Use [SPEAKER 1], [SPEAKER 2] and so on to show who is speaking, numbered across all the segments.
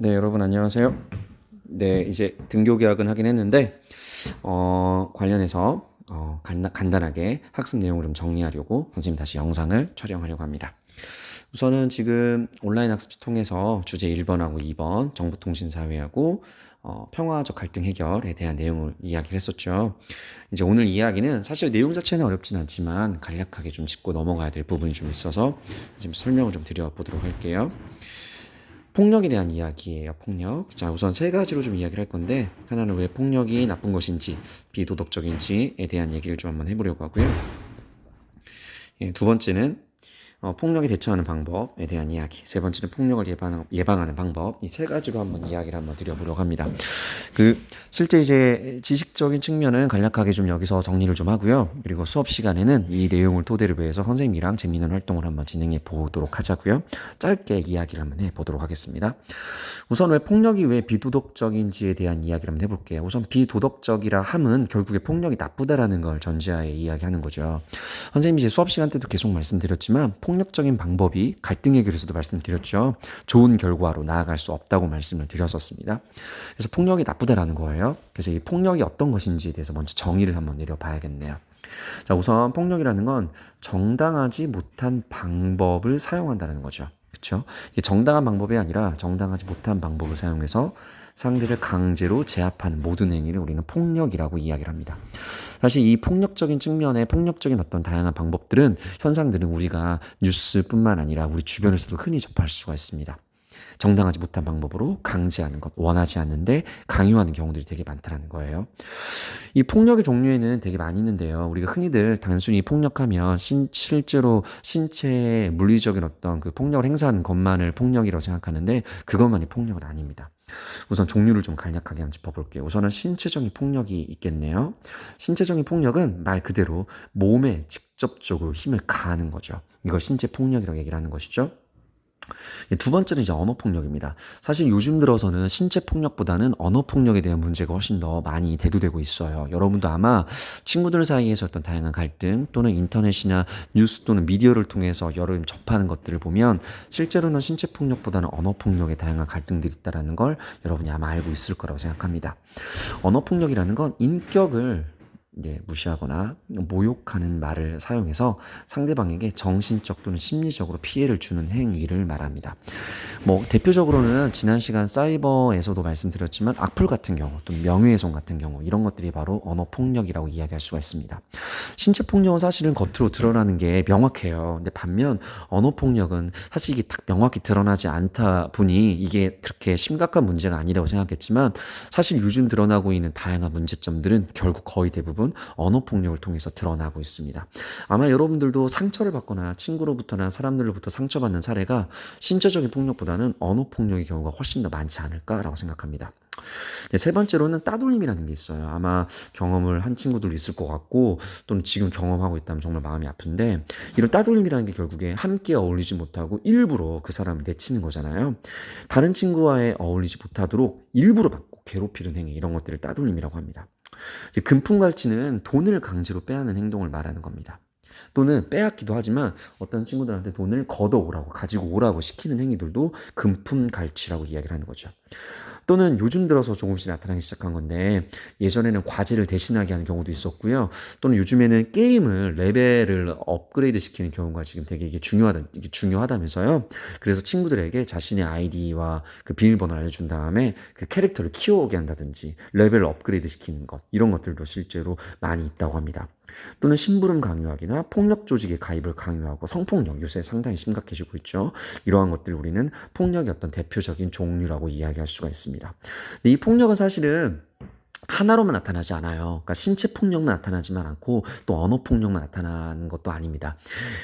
[SPEAKER 1] 네, 여러분 안녕하세요. 네, 이제 등교 계약은 하긴 했는데 관련해서 간단하게 학습 내용을 좀 정리하려고 선생님 다시 영상을 촬영하려고 합니다. 우선은 지금 온라인 학습지 통해서 주제 1번하고 2번 정보통신사회하고 평화적 갈등 해결에 대한 내용을 이야기를 했었죠. 이제 오늘 이야기는 사실 내용 자체는 어렵진 않지만 간략하게 좀 짚고 넘어가야 될 부분이 좀 있어서 지금 설명을 좀 드려보도록 할게요. 폭력에 대한 이야기예요, 폭력. 자, 우선 세 가지로 좀 이야기를 할 건데, 하나는 왜 폭력이 나쁜 것인지, 비도덕적인지에 대한 얘기를 좀 한번 해보려고 하고요. 두 번째는 폭력에 대처하는 방법에 대한 이야기. 세 번째는 폭력을 예방하는 방법. 이 세 가지로 한번 이야기를 한번 드려보려고 합니다. 실제 이제 지식적인 측면은 간략하게 좀 여기서 정리를 좀 하고요. 그리고 수업 시간에는 이 내용을 토대로 해서 선생님이랑 재미있는 활동을 한번 진행해 보도록 하자고요. 짧게 이야기를 한번 해 보도록 하겠습니다. 우선 왜 폭력이 왜 비도덕적인지에 대한 이야기를 한번 해볼게요. 우선 비도덕적이라 함은 결국에 폭력이 나쁘다라는 걸 전제하에 이야기하는 거죠. 선생님이 이제 수업 시간 때도 계속 말씀드렸지만 폭력적인 방법이 갈등 해결에서도 말씀드렸죠. 좋은 결과로 나아갈 수 없다고 말씀을 드렸었습니다. 그래서 폭력이 나쁘다라는 거예요. 그래서 이 폭력이 어떤 것인지에 대해서 먼저 정의를 한번 내려봐야겠네요. 자, 우선 폭력이라는 건 정당하지 못한 방법을 사용한다는 거죠. 그렇죠? 이게 정당한 방법이 아니라 정당하지 못한 방법을 사용해서 상대를 강제로 제압하는 모든 행위를 우리는 폭력이라고 이야기를 합니다. 사실 이 폭력적인 측면의 폭력적인 어떤 다양한 방법들은 현상들은 우리가 뉴스뿐만 아니라 우리 주변에서도 흔히 접할 수가 있습니다. 정당하지 못한 방법으로 강제하는 것, 원하지 않는데 강요하는 경우들이 되게 많다는 거예요. 이 폭력의 종류에는 되게 많이 있는데요. 우리가 흔히들 단순히 폭력하면 실제로 신체에 물리적인 어떤 그 폭력을 행사하는 것만을 폭력이라고 생각하는데 그것만이 폭력은 아닙니다. 우선 종류를 좀 간략하게 한번 짚어볼게요. 우선은 신체적인 폭력이 있겠네요. 신체적인 폭력은 말 그대로 몸에 직접적으로 힘을 가하는 거죠. 이걸 신체 폭력이라고 얘기를 하는 것이죠. 두 번째는 이제 언어 폭력입니다. 사실 요즘 들어서는 신체 폭력보다는 언어 폭력에 대한 문제가 훨씬 더 많이 대두되고 있어요. 여러분도 아마 친구들 사이에서 어떤 다양한 갈등 또는 인터넷이나 뉴스 또는 미디어를 통해서 여러 접하는 것들을 보면 실제로는 신체 폭력보다는 언어 폭력에 다양한 갈등들이 있다는 걸 여러분이 아마 알고 있을 거라고 생각합니다. 언어 폭력이라는 건 인격을 무시하거나 모욕하는 말을 사용해서 상대방에게 정신적 또는 심리적으로 피해를 주는 행위를 말합니다. 대표적으로는 지난 시간 사이버에서도 말씀드렸지만 악플 같은 경우 또 명예훼손 같은 경우 이런 것들이 바로 언어 폭력이라고 이야기할 수가 있습니다. 신체 폭력은 사실은 겉으로 드러나는 게 명확해요. 근데 반면 언어 폭력은 사실 이게 딱 명확히 드러나지 않다 보니 이게 그렇게 심각한 문제가 아니라고 생각했지만 사실 요즘 드러나고 있는 다양한 문제점들은 결국 거의 대부분 언어 폭력을 통해서 드러나고 있습니다. 아마 여러분들도 상처를 받거나 친구로부터나 사람들로부터 상처받는 사례가 신체적인 폭력보다는 언어 폭력의 경우가 훨씬 더 많지 않을까라고 생각합니다. 세 번째로는 따돌림이라는 게 있어요. 아마 경험을 한 친구들 있을 것 같고 또는 지금 경험하고 있다면 정말 마음이 아픈데 이런 따돌림이라는 게 결국에 함께 어울리지 못하고 일부러 그 사람을 내치는 거잖아요. 다른 친구와의 어울리지 못하도록 일부러 막고 괴롭히는 행위 이런 것들을 따돌림이라고 합니다. 금품갈취는 돈을 강제로 빼앗는 행동을 말하는 겁니다. 또는 빼앗기도 하지만 어떤 친구들한테 돈을 걷어오라고 가지고 오라고 시키는 행위들도 금품갈취라고 이야기를 하는 거죠. 또는 요즘 들어서 조금씩 나타나기 시작한 건데 예전에는 과제를 대신하게 하는 경우도 있었고요. 또는 요즘에는 게임을 레벨을 업그레이드 시키는 경우가 지금 되게 이게 중요하다면서요. 그래서 친구들에게 자신의 아이디와 그 비밀번호를 알려준 다음에 그 캐릭터를 키워오게 한다든지 레벨을 업그레이드 시키는 것 이런 것들도 실제로 많이 있다고 합니다. 또는 심부름 강요하기나 폭력 조직에 가입을 강요하고 성폭력 요새 상당히 심각해지고 있죠. 이러한 것들 우리는 폭력의 어떤 대표적인 종류라고 이야기할 수가 있습니다. 근데 이 폭력은 사실은 하나로만 나타나지 않아요. 그러니까 신체 폭력만 나타나지만 않고 또 언어 폭력만 나타나는 것도 아닙니다.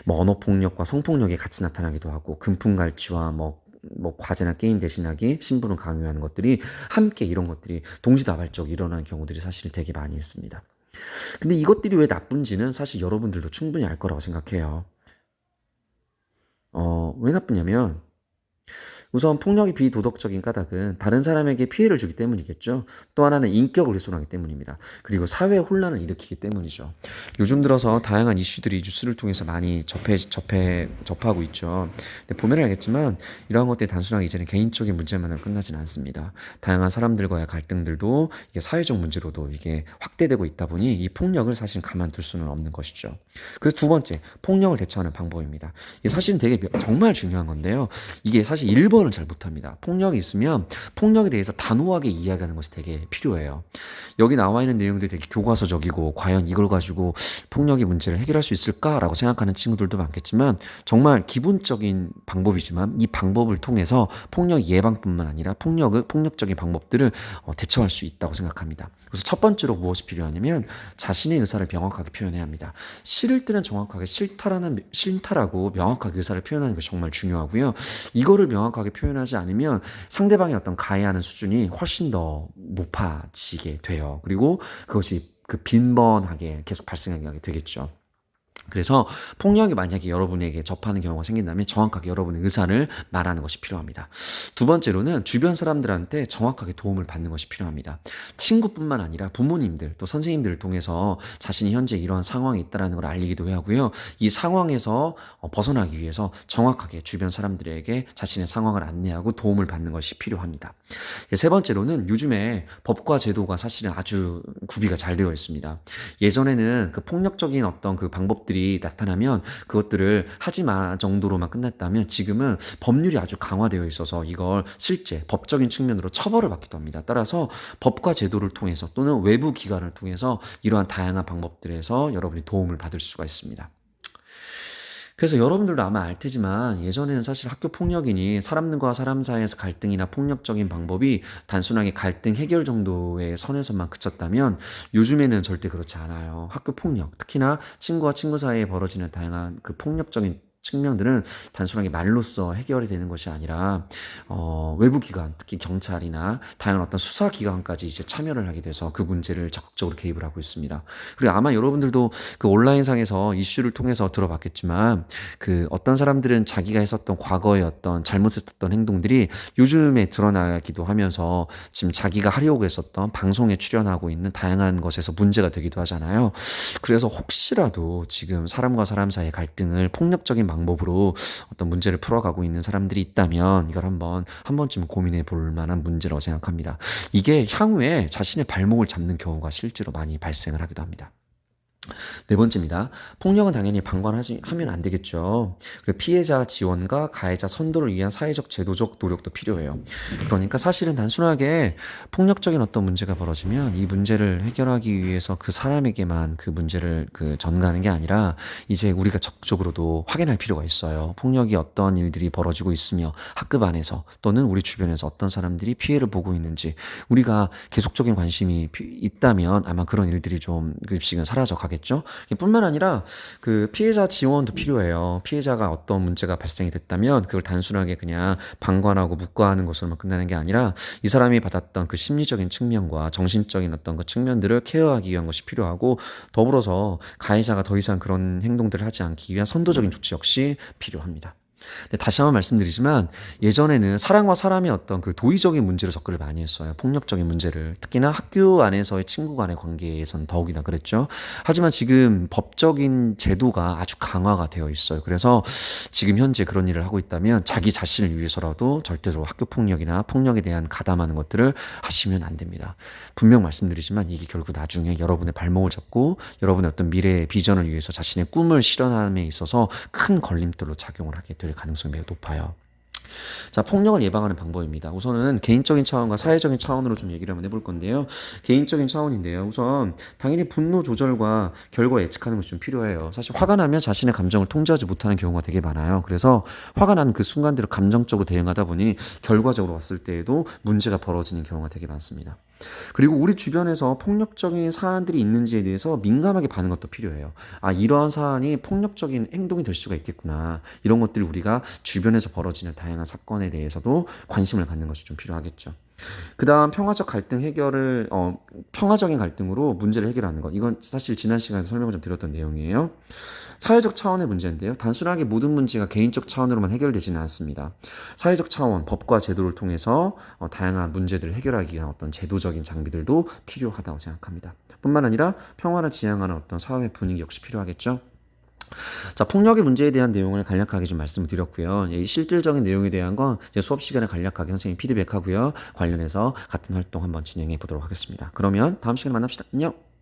[SPEAKER 1] 언어 폭력과 성폭력이 같이 나타나기도 하고 금품갈취와 과제나 게임 대신하기, 심부름 강요하는 것들이 함께 이런 것들이 동시다발적으로 일어나는 경우들이 사실 되게 많이 있습니다. 근데 이것들이 왜 나쁜지는 사실 여러분들도 충분히 알 거라고 생각해요. 왜 나쁘냐면 우선 폭력이 비도덕적인 까닭은 다른 사람에게 피해를 주기 때문이겠죠. 또 하나는 인격을 훼손하기 때문입니다. 그리고 사회 혼란을 일으키기 때문이죠. 요즘 들어서 다양한 이슈들이 뉴스를 통해서 많이 접하고 있죠. 근데 보면 알겠지만 이러한 것들이 단순하게 이제는 개인적인 문제만으로 끝나진 않습니다. 다양한 사람들과의 갈등들도 이게 사회적 문제로도 이게 확대되고 있다 보니 이 폭력을 사실 가만둘 수는 없는 것이죠. 그래서 두 번째, 폭력을 대처하는 방법입니다. 이게 사실은 되게 정말 중요한 건데요. 이게 사실 1번을 잘 못합니다. 폭력이 있으면 폭력에 대해서 단호하게 이야기하는 것이 되게 필요해요. 여기 나와 있는 내용들이 되게 교과서적이고 과연 이걸 가지고 폭력의 문제를 해결할 수 있을까라고 생각하는 친구들도 많겠지만 정말 기본적인 방법이지만 이 방법을 통해서 폭력 예방뿐만 아니라 폭력적인 방법들을 대처할 수 있다고 생각합니다. 그래서 첫 번째로 무엇이 필요하냐면 자신의 의사를 명확하게 표현해야 합니다. 싫을 때는 정확하게 싫다라고 명확하게 의사를 표현하는 것이 정말 중요하고요. 이거를 명확하게 표현하지 않으면 상대방의 어떤 가해하는 수준이 훨씬 더 높아지게 돼요. 그리고 그것이 빈번하게 계속 발생하게 되겠죠. 그래서 폭력이 만약에 여러분에게 접하는 경우가 생긴다면 정확하게 여러분의 의사를 말하는 것이 필요합니다. 두 번째로는 주변 사람들한테 정확하게 도움을 받는 것이 필요합니다. 친구뿐만 아니라 부모님들 또 선생님들을 통해서 자신이 현재 이러한 상황에 있다는 걸 알리기도 하고요. 이 상황에서 벗어나기 위해서 정확하게 주변 사람들에게 자신의 상황을 안내하고 도움을 받는 것이 필요합니다. 세 번째로는 요즘에 법과 제도가 사실은 아주 구비가 잘 되어 있습니다. 예전에는 그 폭력적인 어떤 그 방법들이 나타나면 그것들을 하지 마 정도로만 끝났다면 지금은 법률이 아주 강화되어 있어서 이걸 실제 법적인 측면으로 처벌을 받기도 합니다. 따라서 법과 제도를 통해서 또는 외부 기관을 통해서 이러한 다양한 방법들에서 여러분이 도움을 받을 수가 있습니다. 그래서 여러분들도 아마 알 테지만 예전에는 사실 학교 폭력이니 사람과 사람 사이에서 갈등이나 폭력적인 방법이 단순하게 갈등 해결 정도의 선에서만 그쳤다면 요즘에는 절대 그렇지 않아요. 학교 폭력, 특히나 친구와 친구 사이에 벌어지는 다양한 그 폭력적인 측면들은 단순하게 말로써 해결이 되는 것이 아니라 외부 기관, 특히 경찰이나 다양한 어떤 수사 기관까지 이제 참여를 하게 돼서 그 문제를 적극적으로 개입을 하고 있습니다. 그리고 아마 여러분들도 그 온라인상에서 이슈를 통해서 들어봤겠지만 그 어떤 사람들은 자기가 했었던 과거의 어떤 잘못했었던 행동들이 요즘에 드러나기도 하면서 지금 자기가 하려고 했었던 방송에 출연하고 있는 다양한 것에서 문제가 되기도 하잖아요. 그래서 혹시라도 지금 사람과 사람 사이의 갈등을 폭력적인 방법으로 어떤 문제를 풀어가고 있는 사람들이 있다면 이걸 한 번쯤 고민해 볼 만한 문제라고 생각합니다. 이게 향후에 자신의 발목을 잡는 경우가 실제로 많이 발생을 하기도 합니다. 네 번째입니다. 폭력은 당연히 방관하면 안 되겠죠. 그리고 피해자 지원과 가해자 선도를 위한 사회적 제도적 노력도 필요해요. 그러니까 사실은 단순하게 폭력적인 어떤 문제가 벌어지면 이 문제를 해결하기 위해서 그 사람에게만 그 문제를 전가하는 게 아니라 이제 우리가 적극적으로도 확인할 필요가 있어요. 폭력이 어떤 일들이 벌어지고 있으며 학급 안에서 또는 우리 주변에서 어떤 사람들이 피해를 보고 있는지 우리가 계속적인 관심이 있다면 아마 그런 일들이 좀 급씩은 사라져 가겠죠. 뿐만 아니라 그 피해자 지원도 필요해요. 피해자가 어떤 문제가 발생이 됐다면 그걸 단순하게 그냥 방관하고 묵과하는 것으로만 끝나는 게 아니라 이 사람이 받았던 그 심리적인 측면과 정신적인 어떤 그 측면들을 케어하기 위한 것이 필요하고 더불어서 가해자가 더 이상 그런 행동들을 하지 않기 위한 선도적인 조치 역시 필요합니다. 근데 다시 한번 말씀드리지만 예전에는 사람과 사람의 어떤 그 도의적인 문제로 접근을 많이 했어요. 폭력적인 문제를. 특히나 학교 안에서의 친구 간의 관계에서는 더욱이나 그랬죠. 하지만 지금 법적인 제도가 아주 강화가 되어 있어요. 그래서 지금 현재 그런 일을 하고 있다면 자기 자신을 위해서라도 절대로 학교 폭력이나 폭력에 대한 가담하는 것들을 하시면 안 됩니다. 분명 말씀드리지만 이게 결국 나중에 여러분의 발목을 잡고 여러분의 어떤 미래의 비전을 위해서 자신의 꿈을 실현함에 있어서 큰 걸림돌로 작용을 하게 될 가능성이 매우 높아요. 자, 폭력을 예방하는 방법입니다. 우선은 개인적인 차원과 사회적인 차원으로 좀 얘기를 한번 해볼 건데요. 개인적인 차원인데요. 우선 당연히 분노 조절과 결과 예측하는 것이 좀 필요해요. 사실 화가 나면 자신의 감정을 통제하지 못하는 경우가 되게 많아요. 그래서 화가 난 그 순간대로 감정적으로 대응하다 보니 결과적으로 왔을 때에도 문제가 벌어지는 경우가 되게 많습니다. 그리고 우리 주변에서 폭력적인 사안들이 있는지에 대해서 민감하게 봐는 것도 필요해요. 아, 이러한 사안이 폭력적인 행동이 될 수가 있겠구나. 이런 것들을 우리가 주변에서 벌어지는 다양한 사건에 대해서도 관심을 갖는 것이 좀 필요하겠죠. 그다음 평화적 갈등 해결을 평화적인 갈등으로 문제를 해결하는 것. 이건 사실 지난 시간에 설명을 좀 드렸던 내용이에요. 사회적 차원의 문제인데요. 단순하게 모든 문제가 개인적 차원으로만 해결되지는 않습니다. 사회적 차원, 법과 제도를 통해서 다양한 문제들을 해결하기 위한 어떤 제도적인 장비들도 필요하다고 생각합니다. 뿐만 아니라 평화를 지향하는 어떤 사회 분위기 역시 필요하겠죠. 자, 폭력의 문제에 대한 내용을 간략하게 좀 말씀을 드렸고요. 이 실질적인 내용에 대한 건 이제 수업 시간에 간략하게 선생님이 피드백하고요. 관련해서 같은 활동 한번 진행해 보도록 하겠습니다. 그러면 다음 시간에 만납시다. 안녕!